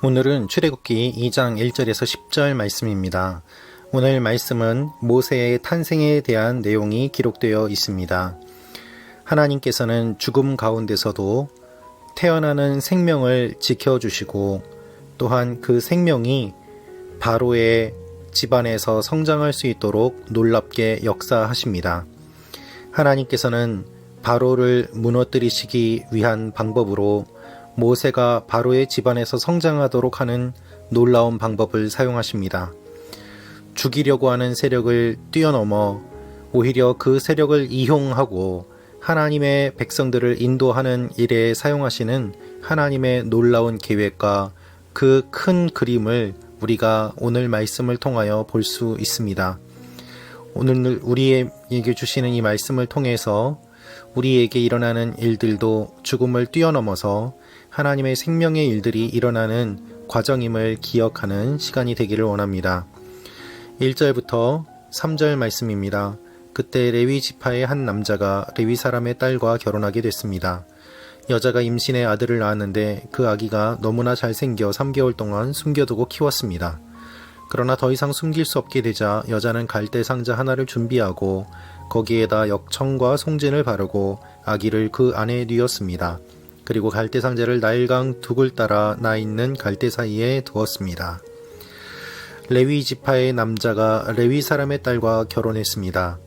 오늘은 출애굽기 2장 1절에서 10절 말씀입니다. 오늘 말씀은 모세의 탄생에 대한 내용이 기록되어 있습니다. 하나님께서는 죽음 가운데서도 태어나는 생명을 지켜주시고 또한 그 생명이 바로의 집안에서 성장할 수 있도록 놀랍게 역사하십니다. 하나님께서는 바로를 무너뜨리시기 위한 방법으로 모세가 바로의 집안에서 성장하도록 하는 놀라운 방법을 사용하십니다. 죽이려고 하는 세력을 뛰어넘어 오히려 그 세력을 이용하고 하나님의 백성들을 인도하는 일에 사용하시는 하나님의 놀라운 계획과 그 큰 그림을 우리가 오늘 말씀을 통하여 볼 수 있습니다. 오늘 우리에게 주시는 이 말씀을 통해서 우리에게 일어나는 일들도 죽음을 뛰어넘어서 하나님의 생명의 일들이 일어나는 과정임을 기억하는 시간이 되기를 원합니다. 1절부터 3절 말씀입니다. 그때 레위 지파의 한 남자가 레위 사람의 딸과 결혼하게 됐습니다. 여자가 임신의 아들을 낳았는데 그 아기가 너무나 잘생겨 3개월 동안 숨겨두고 키웠습니다. 그러나 더 이상 숨길 수 없게 되자 여자는 갈대 상자 하나를 준비하고 거기에다 역청과 송진을 바르고 아기를 그 안에 뉘었습니다. 그리고 갈대 상자를 나일강 둑을 따라 나 있는 갈대 사이에 두었습니다. 레위 지파의 남자가 레위 사람의 딸과 결혼했습니다.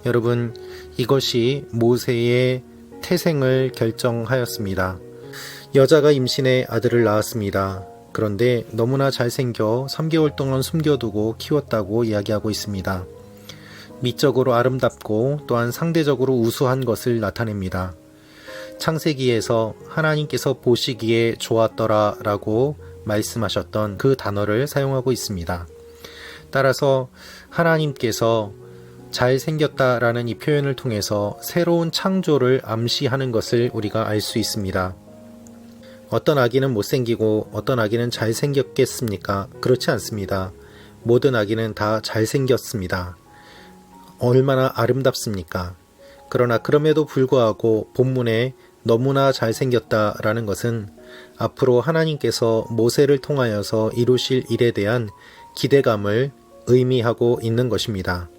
여러분, 이것이 모세의 태생을 결정하였습니다. 여자가 임신해 아들을 낳았습니다. 그런데 너무나 잘생겨 3개월 동안 숨겨두고 키웠다고 이야기하고 있습니다. 미적으로 아름답고 또한 상대적으로 우수한 것을 나타냅니다. 창세기에서 하나님께서 보시기에 좋았더라 라고 말씀하셨던 그 단어를 사용하고 있습니다. 따라서 하나님께서 잘생겼다라는 이 표현을 통해서 새로운 창조를 암시하는 것을 우리가 알 수 있습니다. 어떤 아기는 못생기고 어떤 아기는 잘생겼겠습니까? 그렇지 않습니다. 모든 아기는 다 잘생겼습니다. 얼마나 아름답습니까? 그러나 그럼에도 불구하고 본문에 너무나 잘생겼다라는 것은 앞으로 하나님께서 모세를 통하여서 이루실 일에 대한 기대감을 의미하고 있는 것입니다.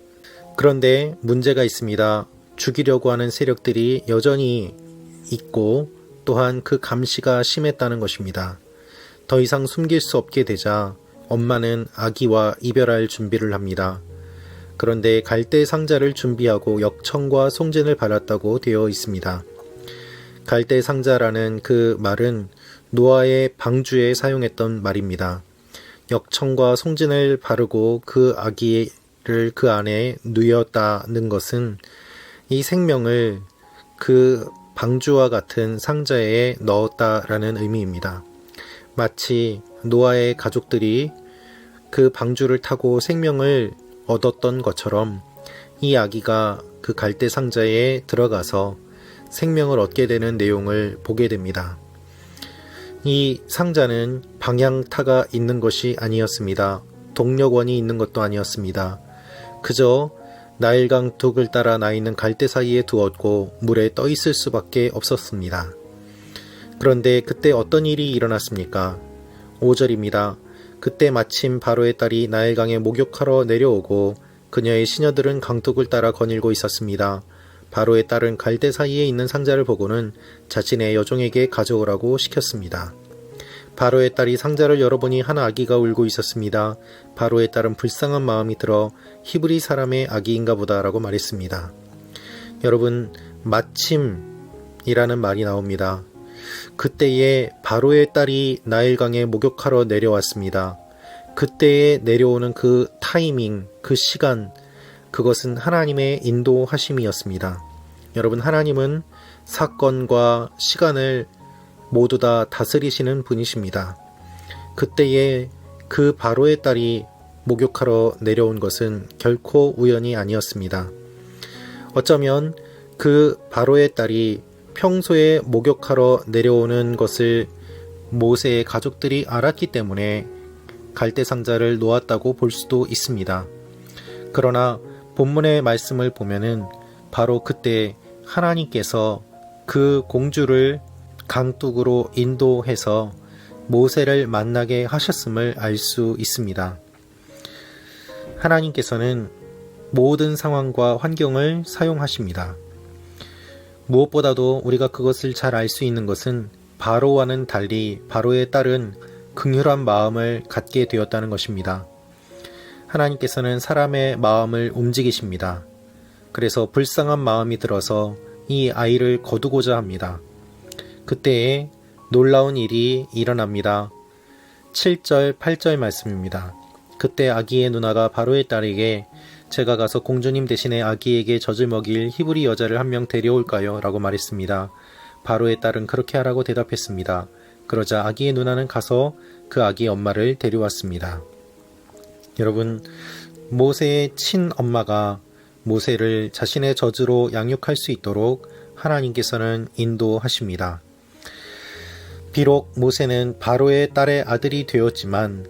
그런데 문제가 있습니다. 죽이려고 하는 세력들이 여전히 있고 또한 그 감시가 심했다는 것입니다. 더 이상 숨길 수 없게 되자 엄마는 아기와 이별할 준비를 합니다. 그런데 갈대 상자를 준비하고 역청과 송진을 발랐다고 되어 있습니다. 갈대 상자라는 그 말은 노아의 방주에 사용했던 말입니다. 역청과 송진을 바르고 그 아기를 그 안에 누였다는 것은 이 생명을 그 방주와 같은 상자에 넣었다라는 의미입니다. 마치 노아의 가족들이 그 방주를 타고 생명을 얻었던 것처럼 이 아기가 그 갈대 상자에 들어가서 생명을 얻게 되는 내용을 보게 됩니다. 이 상자는 방향타가 있는 것이 아니었습니다. 동력원이 있는 것도 아니었습니다. 그저 나일강 둑을 따라 나 있는 갈대 사이에 두었고 물에 떠 있을 수밖에 없었습니다. 그런데 그때 어떤 일이 일어났습니까? 5절입니다. 그때 마침 바로의 딸이 나일강에 목욕하러 내려오고 그녀의 시녀들은 강둑을 따라 거닐고 있었습니다. 바로의 딸은 갈대 사이에 있는 상자를 보고는 자신의 여종에게 가져오라고 시켰습니다. 바로의 딸이 상자를 열어보니 한 아기가 울고 있었습니다. 바로의 딸은 불쌍한 마음이 들어 히브리 사람의 아기인가 보다라고 말했습니다. 여러분, 마침이라는 말이 나옵니다. 그때에 바로의 딸이 나일강에 목욕하러 내려왔습니다. 그때에 내려오는 그 타이밍, 그 시간, 그것은 하나님의 인도하심이었습니다. 여러분, 하나님은 사건과 시간을 모두 다 다스리시는 분이십니다. 그때에 그 바로의 딸이 목욕하러 내려온 것은 결코 우연이 아니었습니다. 어쩌면 그 바로의 딸이 평소에 목욕하러 내려오는 것을 모세의 가족들이 알았기 때문에 갈대 상자를 놓았다고 볼 수도 있습니다. 그러나 본문의 말씀을 보면은 바로 그때 하나님께서 그 공주를 강둑으로 인도해서 모세를 만나게 하셨음을 알 수 있습니다. 하나님께서는 모든 상황과 환경을 사용하십니다. 무엇보다도 우리가 그것을 잘 알 수 있는 것은 바로와는 달리 바로에 따른 긍휼한 마음을 갖게 되었다는 것입니다. 하나님께서는 사람의 마음을 움직이십니다. 그래서 불쌍한 마음이 들어서 이 아이를 거두고자 합니다. 그때에 놀라운 일이 일어납니다. 7절, 8절 말씀입니다. 그때 아기의 누나가 바로의 딸에게 제가 가서 공주님 대신에 아기에게 젖을 먹일 히브리 여자를 한 명 데려올까요? 라고 말했습니다. 바로의 딸은 그렇게 하라고 대답했습니다. 그러자 아기의 누나는 가서 그 아기의 엄마를 데려왔습니다. 여러분, 모세의 친엄마가 모세를 자신의 젖으로 양육할 수 있도록 하나님께서는 인도하십니다. 비록 모세는 바로의 딸의 아들이 되었지만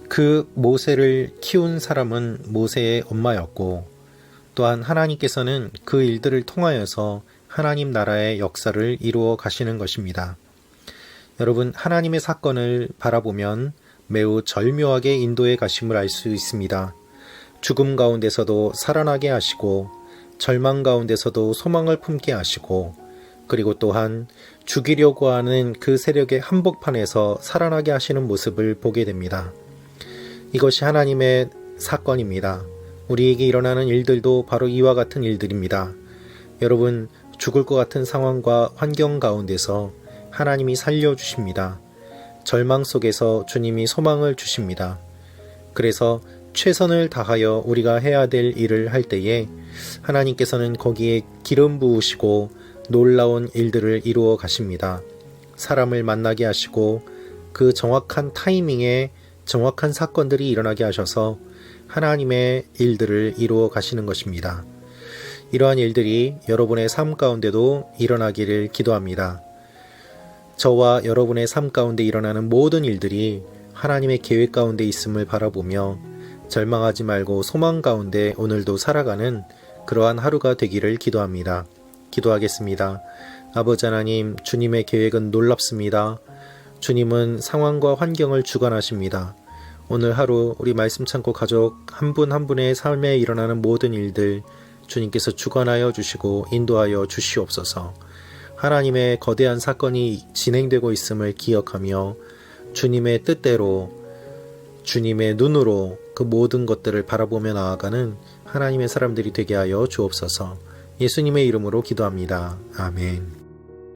그 모세를 키운 사람은 모세의 엄마였고, 또한 하나님께서는 그 일들을 통하여서 하나님 나라의 역사를 이루어 가시는 것입니다. 여러분, 하나님의 사건을 바라보면 매우 절묘하게 인도해 가심을 알 수 있습니다. 죽음 가운데서도 살아나게 하시고, 절망 가운데서도 소망을 품게 하시고, 그리고 또한 죽이려고 하는 그 세력의 한복판에서 살아나게 하시는 모습을 보게 됩니다. 이것이 하나님의 사건입니다. 우리에게 일어나는 일들도 바로 이와 같은 일들입니다. 여러분, 죽을 것 같은 상황과 환경 가운데서 하나님이 살려주십니다. 절망 속에서 주님이 소망을 주십니다. 그래서 최선을 다하여 우리가 해야 될 일을 할 때에 하나님께서는 거기에 기름 부으시고 놀라운 일들을 이루어 가십니다. 사람을 만나게 하시고 그 정확한 타이밍에 정확한 사건들이 일어나게 하셔서 하나님의 일들을 이루어 가시는 것입니다. 이러한 일들이 여러분의 삶 가운데도 일어나기를 기도합니다. 저와 여러분의 삶 가운데 일어나는 모든 일들이 하나님의 계획 가운데 있음을 바라보며 절망하지 말고 소망 가운데 오늘도 살아가는 그러한 하루가 되기를 기도합니다. 기도하겠습니다. 아버지 하나님, 주님의 계획은 놀랍습니다. 주님은 상황과 환경을 주관하십니다. 오늘 하루 우리 말씀 참고 가족 한 분 한 분의 삶에 일어나는 모든 일들 주님께서 주관하여 주시고 인도하여 주시옵소서. 하나님의 거대한 사건이 진행되고 있음을 기억하며 주님의 뜻대로 주님의 눈으로 그 모든 것들을 바라보며 나아가는 하나님의 사람들이 되게 하여 주옵소서. 예수님의 이름으로 기도합니다. 아멘.